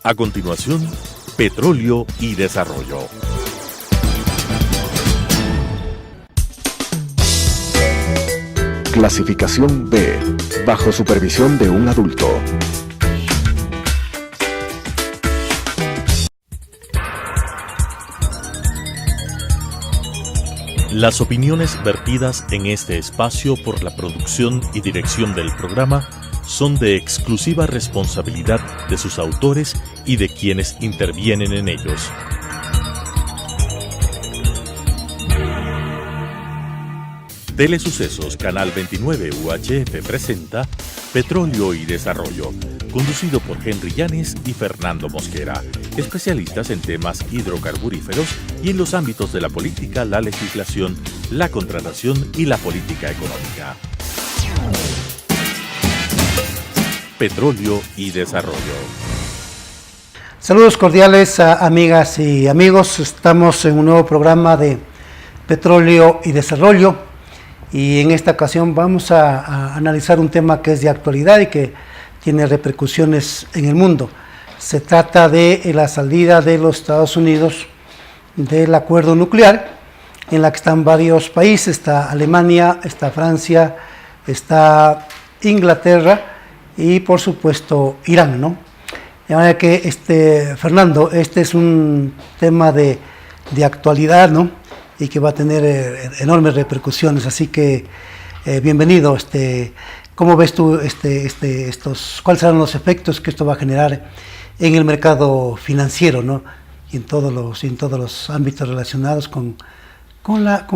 A continuación, Petróleo y Desarrollo. Clasificación B, bajo supervisión de un adulto. Las opiniones vertidas en este espacio por la producción y dirección del programa son de exclusiva responsabilidad de sus autores y de quienes intervienen en ellos. Telesucesos Canal 29 UHF presenta Petróleo y Desarrollo, conducido por Henry Llanes y Fernando Mosquera, especialistas en temas hidrocarburíferos y en los ámbitos de la política, la legislación, la contratación y la política económica. Petróleo y Desarrollo. Saludos cordiales a amigas y amigos. Estamos en un nuevo programa de Petróleo y Desarrollo y en esta ocasión vamos a analizar un tema que es de actualidad y que tiene repercusiones en el mundo. Se trata de la salida de los Estados Unidos del acuerdo nuclear, en la que están varios países. Está Alemania, está Francia, está Inglaterra y por supuesto Irán, ¿no? De manera que Fernando, este es un tema de actualidad, ¿no? Y que va a tener enormes repercusiones, así que bienvenido. ¿Cómo ves tú cuáles serán los efectos que esto va a generar en el mercado financiero, ¿no? Y en todos los ámbitos relacionados con la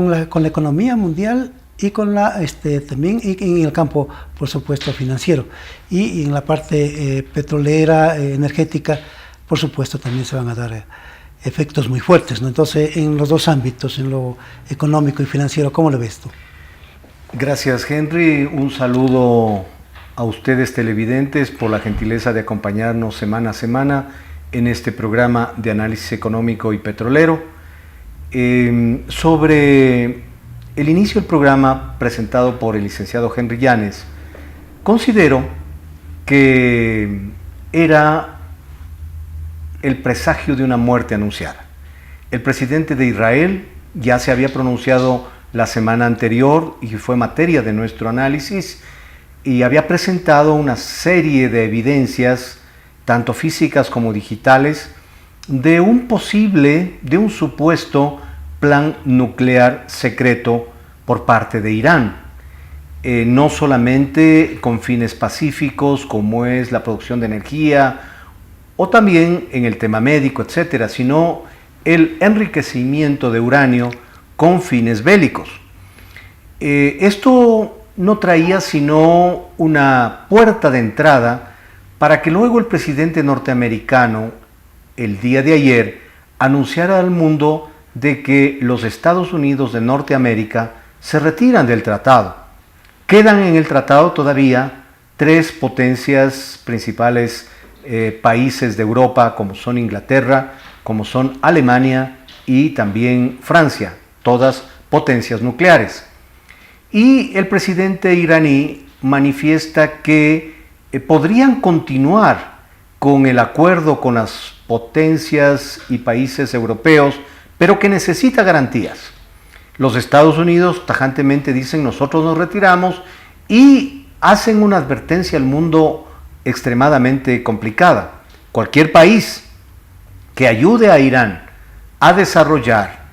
economía mundial y con también y en el campo, por supuesto, financiero, y en la parte petrolera, energética, por supuesto, también se van a dar efectos muy fuertes, ¿no? Entonces, en los dos ámbitos, en lo económico y financiero, ¿cómo lo ves tú? Gracias, Henry. Un saludo a ustedes televidentes por la gentileza de acompañarnos semana a semana en este programa de análisis económico y petrolero. Sobre el inicio del programa presentado por el licenciado Henry Llanes, considero que era el presagio de una muerte anunciada. El presidente de Israel ya se había pronunciado la semana anterior y fue materia de nuestro análisis y había presentado una serie de evidencias, tanto físicas como digitales, de un supuesto plan nuclear secreto por parte de Irán, no solamente con fines pacíficos como es la producción de energía o también en el tema médico, etcétera, sino el enriquecimiento de uranio con fines bélicos. Esto no traía sino una puerta de entrada para que luego el presidente norteamericano, el día de ayer, anunciara al mundo de que los Estados Unidos de Norteamérica se retiran del tratado. Quedan en el tratado todavía tres potencias principales países de Europa, como son Inglaterra, como son Alemania y también Francia, todas potencias nucleares. Y el presidente iraní manifiesta que podrían continuar con el acuerdo con las potencias y países europeos, pero que necesita garantías. Los Estados Unidos tajantemente dicen: nosotros nos retiramos, y hacen una advertencia al mundo extremadamente complicada. Cualquier país que ayude a Irán a desarrollar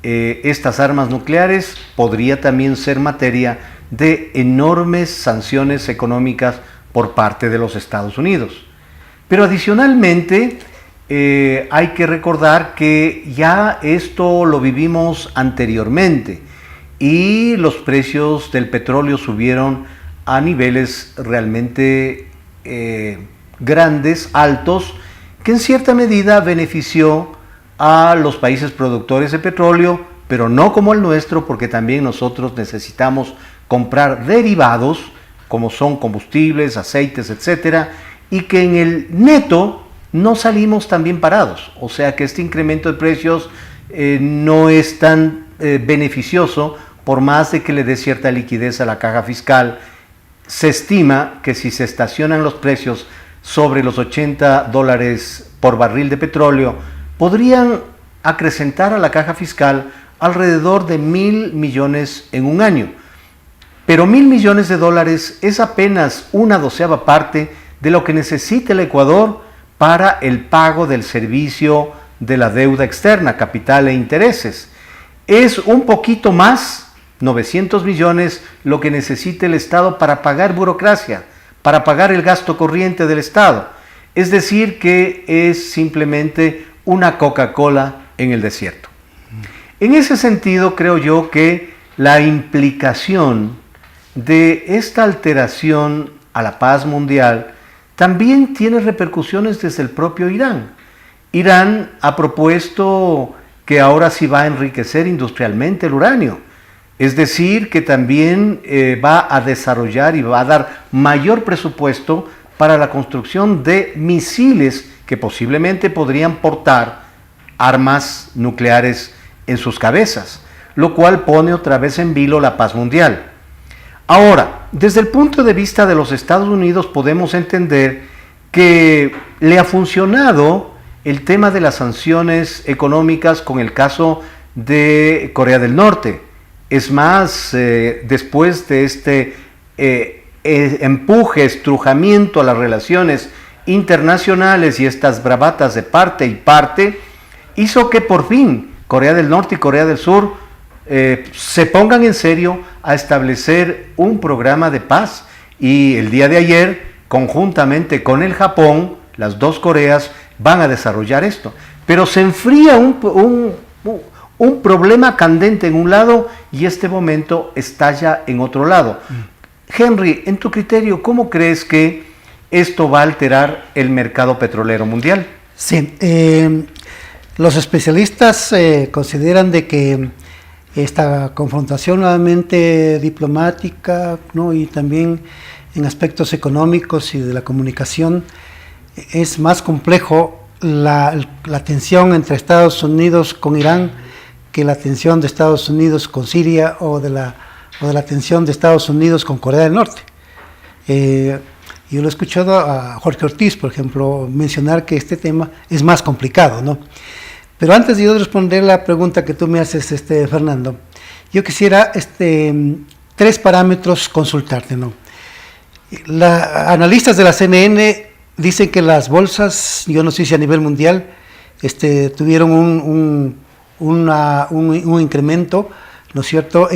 estas armas nucleares podría también ser materia de enormes sanciones económicas por parte de los Estados Unidos. Pero adicionalmente hay que recordar que ya esto lo vivimos anteriormente y los precios del petróleo subieron a niveles realmente grandes, altos, que en cierta medida benefició a los países productores de petróleo, pero no como el nuestro, porque también nosotros necesitamos comprar derivados como son combustibles, aceites, etcétera, y que en el neto no salimos tan bien parados. O sea que este incremento de precios no es tan beneficioso, por más de que le dé cierta liquidez a la caja fiscal. Se estima que si se estacionan los precios sobre los $80 por barril de petróleo podrían acrecentar a la caja fiscal alrededor de 1.000 millones en un año. Pero $1.000 millones es apenas una 12ª parte de lo que necesita el Ecuador para el pago del servicio de la deuda externa, capital e intereses. Es un poquito más, 900 millones, lo que necesita el Estado para pagar burocracia, para pagar el gasto corriente del Estado. Es decir, que es simplemente una Coca-Cola en el desierto. En ese sentido, creo yo que la implicación de esta alteración a la paz mundial también tiene repercusiones desde el propio Irán. Irán ha propuesto que ahora sí va a enriquecer industrialmente el uranio, es decir, que también va a desarrollar y va a dar mayor presupuesto para la construcción de misiles que posiblemente podrían portar armas nucleares en sus cabezas, lo cual pone otra vez en vilo la paz mundial. Ahora, desde el punto de vista de los Estados Unidos podemos entender que le ha funcionado el tema de las sanciones económicas con el caso de Corea del Norte. Es más, después de este empuje, estrujamiento a las relaciones internacionales y estas bravatas de parte y parte, hizo que por fin Corea del Norte y Corea del Sur se pongan en serio a establecer un programa de paz. Y el día de ayer, conjuntamente con el Japón, las dos Coreas van a desarrollar esto. Pero se enfría un problema candente en un lado y este momento estalla en otro lado. Henry, en tu criterio, ¿cómo crees que esto va a alterar el mercado petrolero mundial? Sí, los especialistas consideran de que esta confrontación nuevamente diplomática, ¿no?, y también en aspectos económicos y de la comunicación, es más complejo la tensión entre Estados Unidos con Irán que la tensión de Estados Unidos con Siria o de la tensión de Estados Unidos con Corea del Norte. Yo lo he escuchado a Jorge Ortiz, por ejemplo, mencionar que este tema es más complicado, ¿no? Pero antes de yo responder la pregunta que tú me haces, Fernando, yo quisiera 3 parámetros consultarte, ¿no? Analistas de la CNN dicen que las bolsas, yo no sé si a nivel mundial, tuvieron un incremento, ¿no es cierto?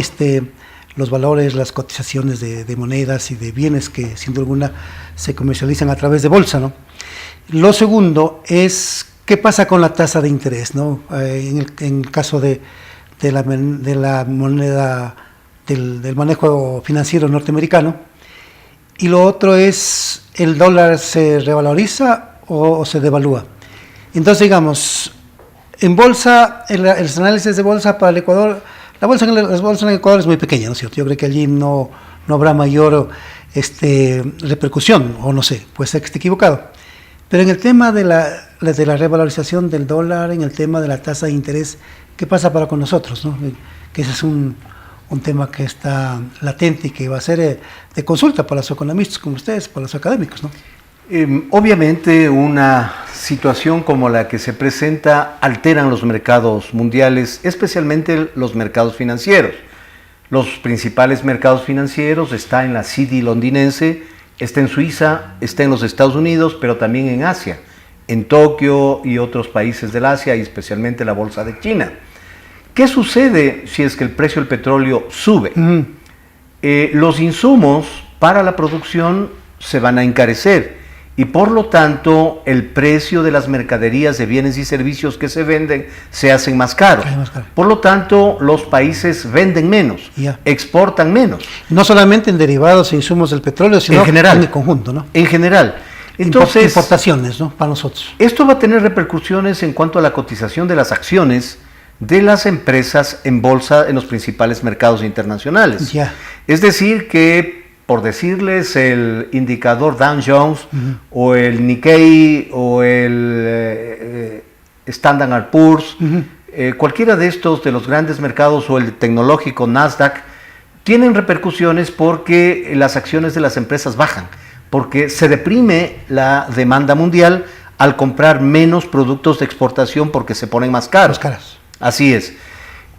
Los valores, las cotizaciones de monedas y de bienes que sin duda alguna se comercializan a través de bolsa, ¿no? Lo segundo es qué pasa con la tasa de interés, ¿no? En el caso de la moneda, del manejo financiero norteamericano. Y lo otro es, ¿el dólar se revaloriza o se devalúa? Entonces, digamos, en bolsa, el análisis de bolsa para el Ecuador, la bolsa en el Ecuador es muy pequeña, ¿no es cierto? Yo creo que allí no habrá mayor repercusión, o no sé, puede ser que esté equivocado. Pero en el tema de la revalorización del dólar, en el tema de la tasa de interés, ¿qué pasa con nosotros, ¿no? Que ese es un tema que está latente y que va a ser de consulta para los economistas como ustedes, para los académicos, ¿no? Obviamente una situación como la que se presenta alteran los mercados mundiales, especialmente los mercados financieros. Los principales mercados financieros están en la City londinense, está en Suiza, está en los Estados Unidos, pero también en Asia, en Tokio y otros países del Asia, y especialmente la bolsa de China. ¿Qué sucede si es que el precio del petróleo sube? Los insumos para la producción se van a encarecer y por lo tanto el precio de las mercaderías de bienes y servicios que se venden se hacen más caros. Por lo tanto, los países venden menos, exportan menos. No solamente en derivados e insumos del petróleo, sino en el conjunto, ¿no? En general. Entonces, importaciones, ¿no?, para nosotros. Esto va a tener repercusiones en cuanto a la cotización de las acciones de las empresas en bolsa en los principales mercados internacionales. Es decir que, por decirles, el indicador Dow Jones o el Nikkei o el Standard & Poor's, cualquiera de estos de los grandes mercados o el tecnológico Nasdaq, tienen repercusiones porque las acciones de las empresas bajan, porque se deprime la demanda mundial al comprar menos productos de exportación porque se ponen más caros. Más caras. Así es.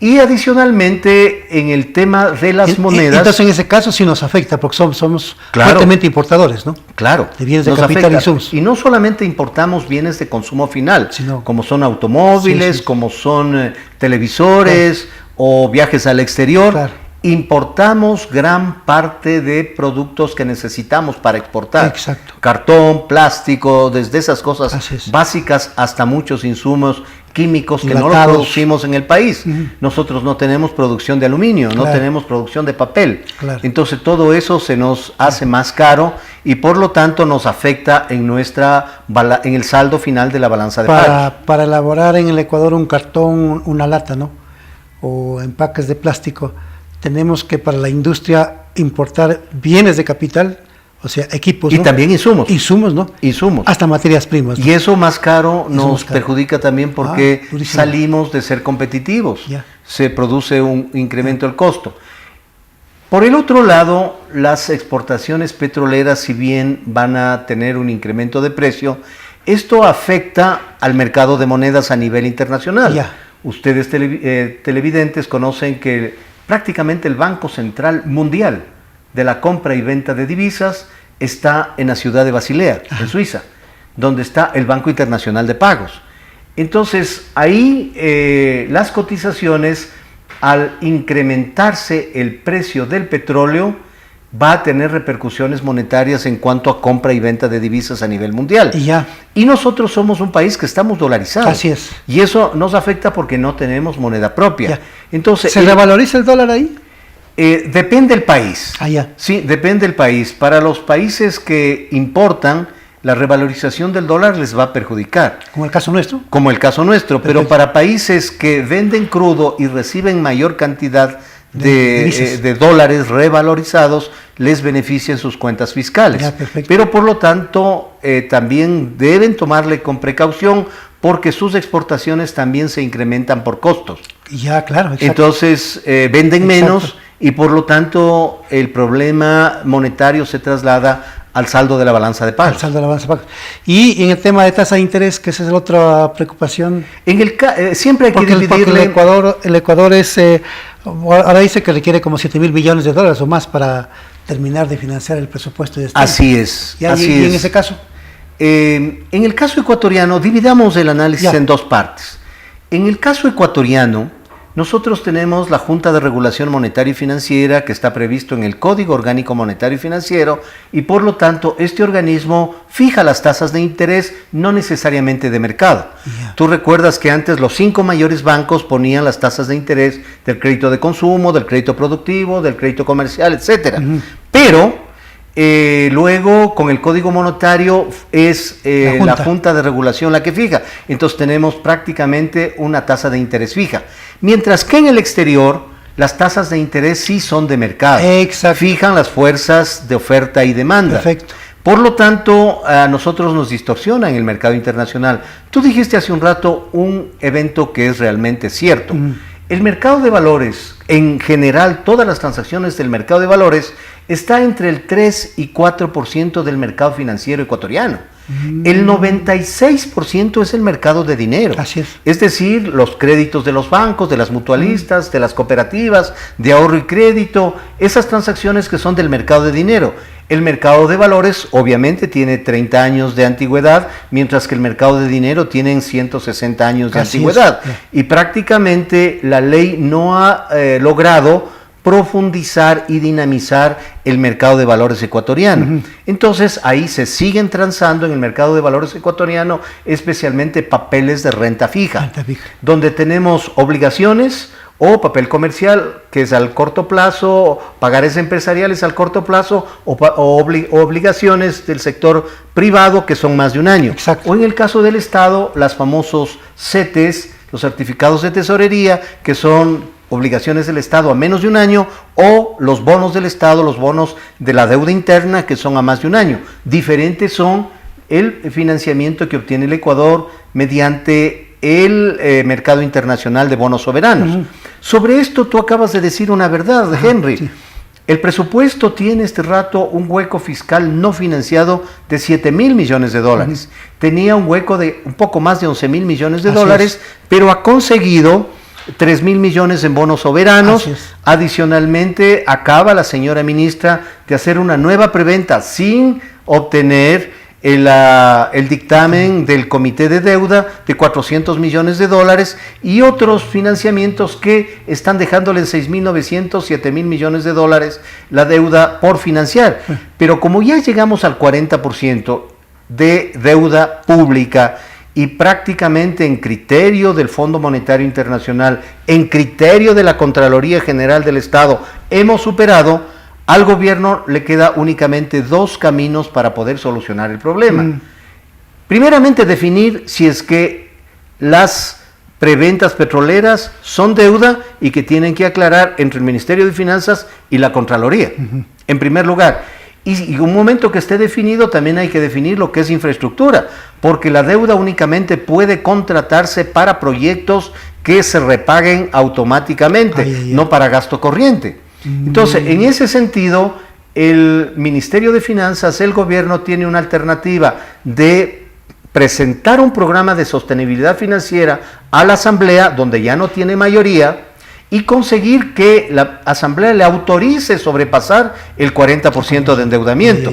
Y adicionalmente, en el tema de las monedas... Entonces, en ese caso sí nos afecta, porque somos Claro. fuertemente importadores, ¿no? Claro, De bienes de nos capital afecta. y insumos. Y no solamente importamos bienes de consumo final, Sino- como son automóviles, Sí, sí. como son televisores o viajes al exterior. Claro. Importamos gran parte de productos que necesitamos para exportar. Exacto. Cartón, plástico, desde esas cosas Así es. básicas hasta muchos insumos químicos que no los Enlatados. producimos en el país. Nosotros no tenemos producción de aluminio, no Claro. tenemos producción de papel. Claro. Entonces todo eso se nos hace más caro y por lo tanto nos afecta en en el saldo final de la balanza de pagos. Para elaborar en el Ecuador un cartón, una lata, ¿no? O empaques de plástico, tenemos que para la industria importar bienes de capital, o sea, equipos, Y ¿no? también insumos. Insumos, ¿no? Insumos. Hasta materias primas, ¿no? Y eso más caro Eso nos más caro. perjudica también porque durísimo. salimos de ser competitivos. Ya. Se produce un incremento del costo. Por el otro lado, las exportaciones petroleras, si bien van a tener un incremento de precio, esto afecta al mercado de monedas a nivel internacional. Ya. Ustedes televidentes conocen que prácticamente el Banco Central Mundial de la compra y venta de divisas está en la ciudad de Basilea, en Suiza, donde está el Banco Internacional de Pagos. Entonces, ahí las cotizaciones, al incrementarse el precio del petróleo, va a tener repercusiones monetarias en cuanto a compra y venta de divisas a nivel mundial. Y ya. Y nosotros somos un país que estamos dolarizados. Así es. Y eso nos afecta porque no tenemos moneda propia. Ya. Entonces, ¿Se revaloriza el dólar ahí? depende del país. Ah, ya. Sí, depende del país. Para los países que importan, la revalorización del dólar les va a perjudicar, Como el caso nuestro. como el caso nuestro. Pero Perfecto. para países que venden crudo y reciben mayor cantidad divisas. de dólares revalorizados, les beneficia en sus cuentas fiscales. Ya, perfecto. Pero por lo tanto, también deben tomarle con precaución porque sus exportaciones también se incrementan por costos. Ya, claro, exacto. Entonces, venden Exacto. menos y por lo tanto el problema monetario se traslada al saldo de la balanza de Al pagos. saldo de la balanza de pagos. Y en el tema de tasa de interés, que esa es la otra preocupación, Siempre hay que porque el dividirle. Ecuador es, ahora dice que requiere como 7.000 billones de dólares o más para terminar de financiar el presupuesto de Estado. Así es. Ya, así y en es. ese caso, En el caso ecuatoriano, dividamos el análisis Ya. en dos partes. En el caso ecuatoriano, nosotros tenemos la Junta de Regulación Monetaria y Financiera que está previsto en el Código Orgánico Monetario y Financiero y por lo tanto este organismo fija las tasas de interés no necesariamente de mercado. Ya. Tú recuerdas que antes los 5 mayores bancos ponían las tasas de interés del crédito de consumo, del crédito productivo, del crédito comercial, etcétera. Pero luego con el Código Monetario es la Junta de Regulación la que fija. Entonces tenemos prácticamente una tasa de interés fija. Mientras que en el exterior las tasas de interés sí son de mercado. Exacto. Fijan las fuerzas de oferta y demanda. Perfecto. Por lo tanto, a nosotros nos distorsiona en el mercado internacional. Tú dijiste hace un rato un evento que es realmente cierto. El mercado de valores, en general, todas las transacciones del mercado de valores está entre el 3 y 4% del mercado financiero ecuatoriano. El 96% es el mercado de dinero. Así es. Es decir, los créditos de los bancos, de las mutualistas, de las cooperativas, de ahorro y crédito, esas transacciones que son del mercado de dinero. El mercado de valores obviamente tiene 30 años de antigüedad, mientras que el mercado de dinero tiene 160 años de Así antigüedad. es. Y prácticamente la ley no ha logrado profundizar y dinamizar el mercado de valores ecuatoriano. Entonces ahí se siguen transando en el mercado de valores ecuatoriano, especialmente papeles de renta fija, donde tenemos obligaciones o papel comercial, que es al corto plazo, pagares empresariales al corto plazo, o obligaciones del sector privado, que son más de un año. Exacto. O en el caso del Estado, las famosos CETES, los certificados de tesorería, que son obligaciones del Estado a menos de un año, o los bonos del Estado, los bonos de la deuda interna, que son a más de un año. Diferentes son el financiamiento que obtiene el Ecuador mediante el mercado internacional de bonos soberanos. Sobre esto tú acabas de decir una verdad, Henry. Sí. El presupuesto tiene este rato un hueco fiscal no financiado de 7.000 millones de dólares. Tenía un hueco de un poco más de 11.000 millones de dólares, pero ha conseguido 3.000 millones en bonos soberanos. Adicionalmente, acaba la señora ministra de hacer una nueva preventa sin obtener el dictamen del Comité de Deuda de 400 millones de dólares y otros financiamientos que están dejándole en 6.900, 7.000 millones de dólares la deuda por financiar. Pero como ya llegamos al 40% de deuda pública y prácticamente en criterio del Fondo Monetario Internacional, en criterio de la Contraloría General del Estado, hemos superado, al gobierno le queda únicamente dos caminos para poder solucionar el problema. Primeramente, definir si es que las preventas petroleras son deuda y que tienen que aclarar entre el Ministerio de Finanzas y la Contraloría, en primer lugar. Y un momento que esté definido, también hay que definir lo que es infraestructura, porque la deuda únicamente puede contratarse para proyectos que se repaguen automáticamente, no para gasto corriente. Entonces, en ese sentido, el Ministerio de Finanzas, el gobierno, tiene una alternativa de presentar un programa de sostenibilidad financiera a la Asamblea, donde ya no tiene mayoría, y conseguir que la Asamblea le autorice sobrepasar el 40% de endeudamiento.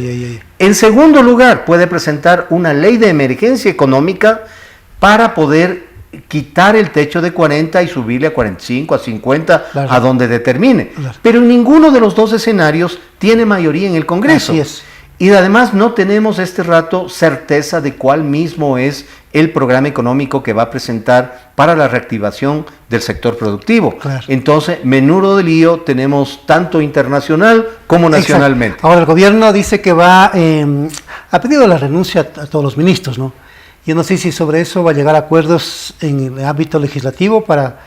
En segundo lugar, puede presentar una ley de emergencia económica para poder quitar el techo de 40 y subirle a 45, a 50, a donde determine. Pero en ninguno de los dos escenarios tiene mayoría en el Congreso. Así es. Y además no tenemos este rato certeza de cuál mismo es el programa económico que va a presentar para la reactivación del sector productivo. Entonces, menudo de lío tenemos tanto internacional como nacionalmente. Exacto. Ahora, el gobierno dice que ha pedido la renuncia a todos los ministros, ¿no? Yo no sé si sobre eso va a llegar a acuerdos en el ámbito legislativo para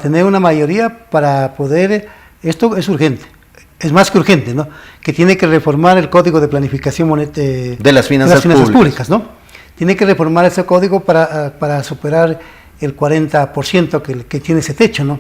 tener una mayoría para poder... Esto es urgente, es más que urgente, ¿no? Que tiene que reformar el Código de Planificación de las Finanzas Públicas, ¿no? Tiene que reformar ese código para superar el 40% que tiene ese techo, ¿no?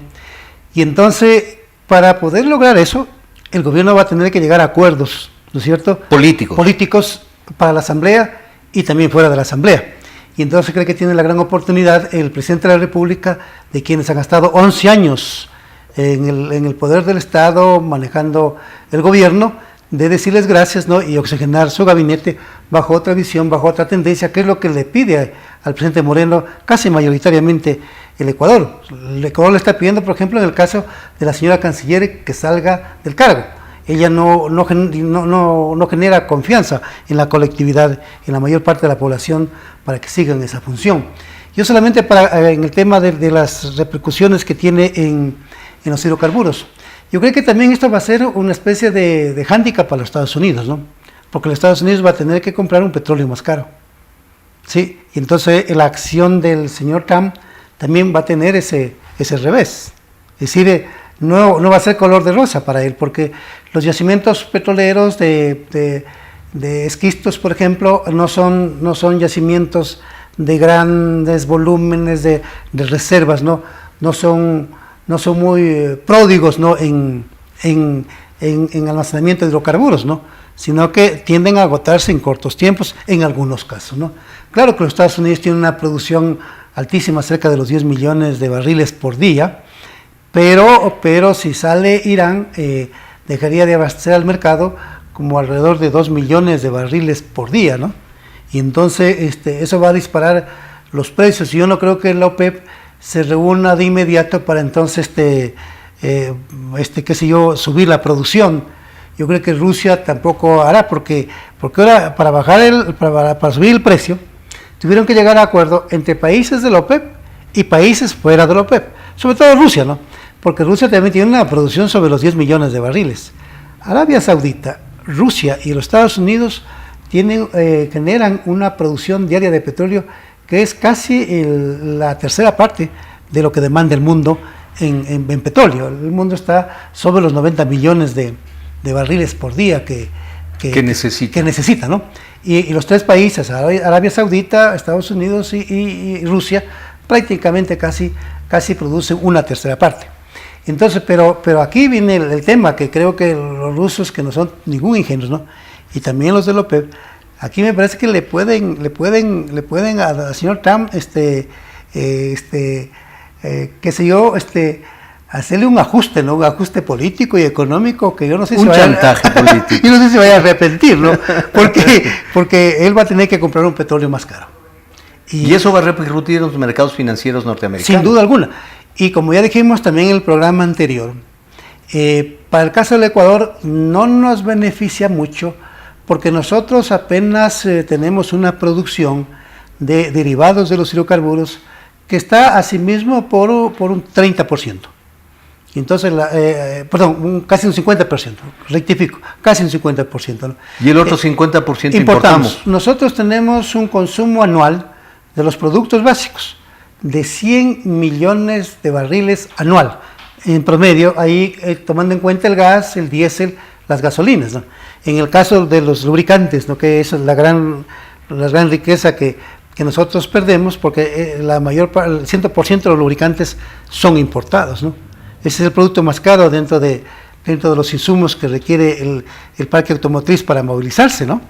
Y entonces, para poder lograr eso, el gobierno va a tener que llegar a acuerdos, ¿no es cierto? Políticos para la Asamblea y también fuera de la Asamblea. Y entonces cree que tiene la gran oportunidad el presidente de la República, de quienes han estado 11 años en el poder del Estado, manejando el gobierno, de decirles gracias, ¿no? Y oxigenar su gabinete bajo otra visión, bajo otra tendencia, que es lo que le pide al presidente Moreno casi mayoritariamente el Ecuador. El Ecuador le está pidiendo, por ejemplo, en el caso de la señora canciller, que salga del cargo. Ella no genera confianza en la colectividad, en la mayor parte de la población, para que sigan esa función. Yo solamente en el tema de las repercusiones que tiene en los hidrocarburos, yo creo que también esto va a ser una especie de hándicap para los Estados Unidos, ¿no? Porque los Estados Unidos va a tener que comprar un petróleo más caro, ¿sí? Y entonces la acción del señor Trump también va a tener ese revés. Es decir, no va a ser color de rosa para él, porque los yacimientos petroleros de esquistos, por ejemplo, no son yacimientos de grandes volúmenes de reservas, no son muy pródigos, ¿no? en almacenamiento de hidrocarburos, ¿no? Sino que tienden a agotarse en cortos tiempos en algunos casos, ¿no? Claro que los Estados Unidos tienen una producción altísima, cerca de los 10 millones de barriles por día, pero si sale Irán, dejaría de abastecer al mercado como alrededor de 2 millones de barriles por día, ¿no? Y entonces eso va a disparar los precios, y yo no creo que la OPEP se reúna de inmediato para entonces subir la producción. Yo creo que Rusia tampoco hará, porque ahora para subir el precio tuvieron que llegar a acuerdo entre países de la OPEP y países fuera de la OPEP, sobre todo Rusia, ¿no? Porque Rusia también tiene una producción sobre los 10 millones de barriles. Arabia Saudita, Rusia y los Estados Unidos generan una producción diaria de petróleo que es casi la tercera parte de lo que demanda el mundo en petróleo. El mundo está sobre los 90 millones de barriles por día que necesita, ¿no? Y los tres países, Arabia Saudita, Estados Unidos y Rusia, prácticamente casi producen una tercera parte. Entonces, pero aquí viene el tema, que creo que los rusos, que no son ningún ingenuos, ¿no? Y también los de la OPEP, aquí me parece que le pueden al señor Trump, qué sé yo, hacerle un ajuste, ¿no? Un ajuste político y económico que yo no sé si chantaje político. Yo no sé si vaya a arrepentir, ¿no? Porque él va a tener que comprar un petróleo más caro. Y eso va a repercutir en los mercados financieros norteamericanos. Sin duda alguna. Y como ya dijimos también en el programa anterior, para el caso del Ecuador no nos beneficia mucho, porque nosotros apenas tenemos una producción de derivados de los hidrocarburos que está asimismo por un 30%. Entonces, casi un 50%, rectifico, casi un 50%. ¿no? Y el otro 50% importamos. Nosotros tenemos un consumo anual de los productos básicos de 100 millones de barriles anual, en promedio, ahí tomando en cuenta el gas, el diésel, las gasolinas, ¿no? En el caso de los lubricantes, ¿no? Que esa es la gran riqueza que nosotros perdemos, porque el 100% de los lubricantes son importados, ¿no? Ese es el producto más caro dentro de los insumos que requiere el parque automotriz para movilizarse, ¿no?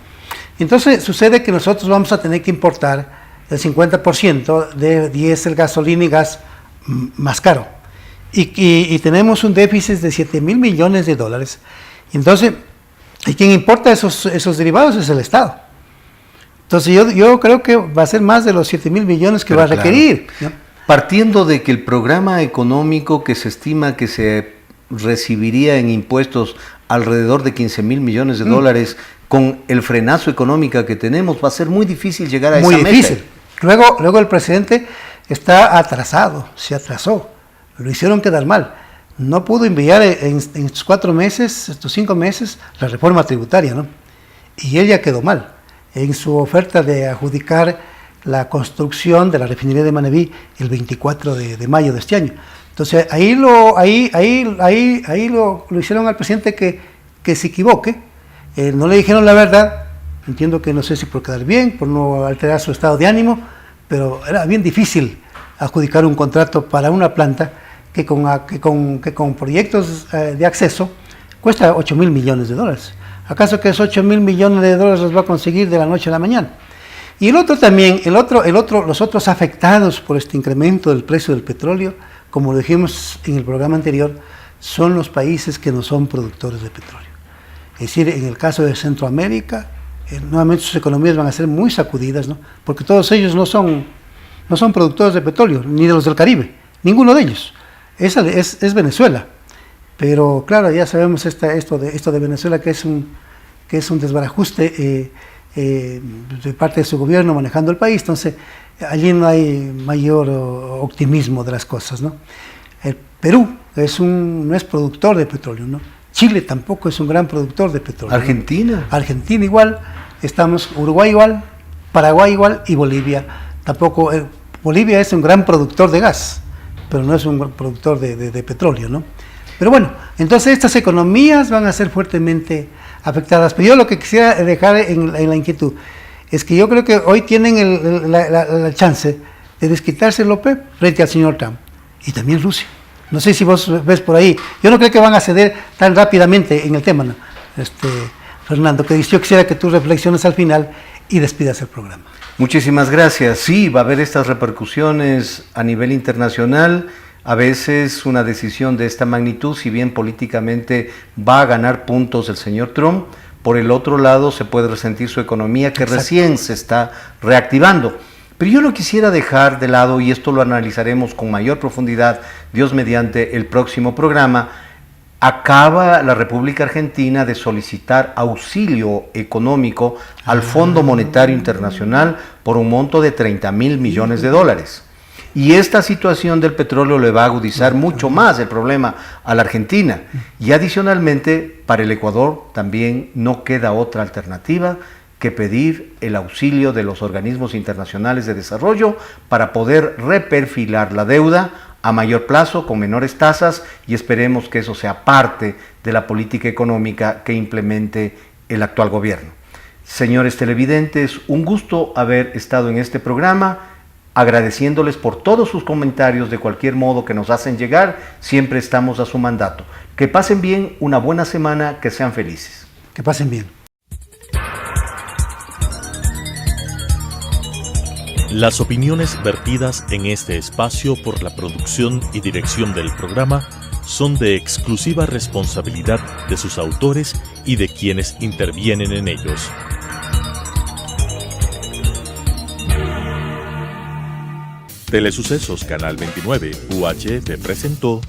Entonces sucede que nosotros vamos a tener que importar el 50% de diésel, gasolina y gas más caro. Y tenemos un déficit de 7.000 millones de dólares. Entonces, ¿y quien importa esos derivados? Es el Estado. Entonces yo creo que va a ser más de los 7.000 millones que va a requerir, claro. ¿no? Partiendo de que el programa económico que se estima que se recibiría en impuestos alrededor de 15.000 millones de dólares, con el frenazo económico que tenemos, va a ser muy difícil llegar a esa meta. Muy difícil. Luego el presidente está atrasado, se atrasó, lo hicieron quedar mal. No pudo enviar en estos 4 meses, estos 5 meses, la reforma tributaria, ¿no? Y él ya quedó mal en su oferta de adjudicar la construcción de la refinería de Manabí el 24 de mayo de este año. Entonces ahí lo hicieron al presidente que se equivoque, no le dijeron la verdad. Entiendo que no sé si por quedar bien, por no alterar su estado de ánimo, pero era bien difícil adjudicar un contrato para una planta que con proyectos de acceso cuesta 8.000 millones de dólares. ¿Acaso que esos 8.000 millones de dólares los va a conseguir de la noche a la mañana? Y los otros afectados por este incremento del precio del petróleo, como lo dijimos en el programa anterior, son los países que no son productores de petróleo. Es decir, en el caso de Centroamérica, nuevamente sus economías van a ser muy sacudidas, ¿no? Porque todos ellos no son productores de petróleo, ni de los del Caribe, ninguno de ellos. Es Venezuela. Pero claro, ya sabemos esto de Venezuela, que es un desbarajuste de parte de su gobierno manejando el país. Entonces allí no hay mayor optimismo de las cosas, ¿no? El Perú no es productor de petróleo, ¿no? Chile tampoco es un gran productor de petróleo. Argentina. ¿No? Argentina igual, Uruguay igual, Paraguay igual y Bolivia tampoco. Bolivia es un gran productor de gas, pero no es un gran productor de petróleo, ¿no? Pero bueno, entonces estas economías van a ser fuertemente afectadas. Pero yo lo que quisiera dejar en la inquietud es que yo creo que hoy tienen la chance de desquitarse el OPEP frente al señor Trump y también Rusia. No sé si vos ves por ahí. Yo no creo que van a ceder tan rápidamente en el tema, ¿no? Fernando, que yo quisiera que tú reflexiones al final y despidas el programa. Muchísimas gracias. Sí, va a haber estas repercusiones a nivel internacional. A veces una decisión de esta magnitud, si bien políticamente va a ganar puntos el señor Trump, por el otro lado se puede resentir su economía, que Exacto. recién se está reactivando. Pero yo no quisiera dejar de lado, y esto lo analizaremos con mayor profundidad, Dios mediante, el próximo programa. Acaba la República Argentina de solicitar auxilio económico al Fondo Monetario Internacional por un monto de 30.000 millones de dólares. Y esta situación del petróleo le va a agudizar mucho más el problema a la Argentina. Y adicionalmente, para el Ecuador también no queda otra alternativa que pedir el auxilio de los organismos internacionales de desarrollo para poder reperfilar la deuda a mayor plazo, con menores tasas, y esperemos que eso sea parte de la política económica que implemente el actual gobierno. Señores televidentes, un gusto haber estado en este programa. agradeciéndoles por todos sus comentarios de cualquier modo que nos hacen llegar. Siempre estamos a su mandato. Que pasen bien, una buena semana, que sean felices. Que pasen bien. Las opiniones vertidas en este espacio por la producción y dirección del programa son de exclusiva responsabilidad de sus autores y de quienes intervienen en ellos. Telesucesos Canal 29 UHF presentó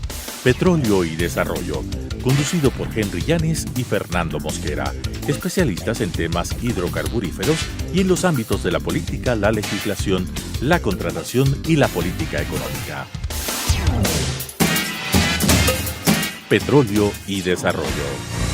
Petróleo y Desarrollo, conducido por Henry Llanes y Fernando Mosquera, especialistas en temas hidrocarburíferos y en los ámbitos de la política, la legislación, la contratación y la política económica. Petróleo y Desarrollo.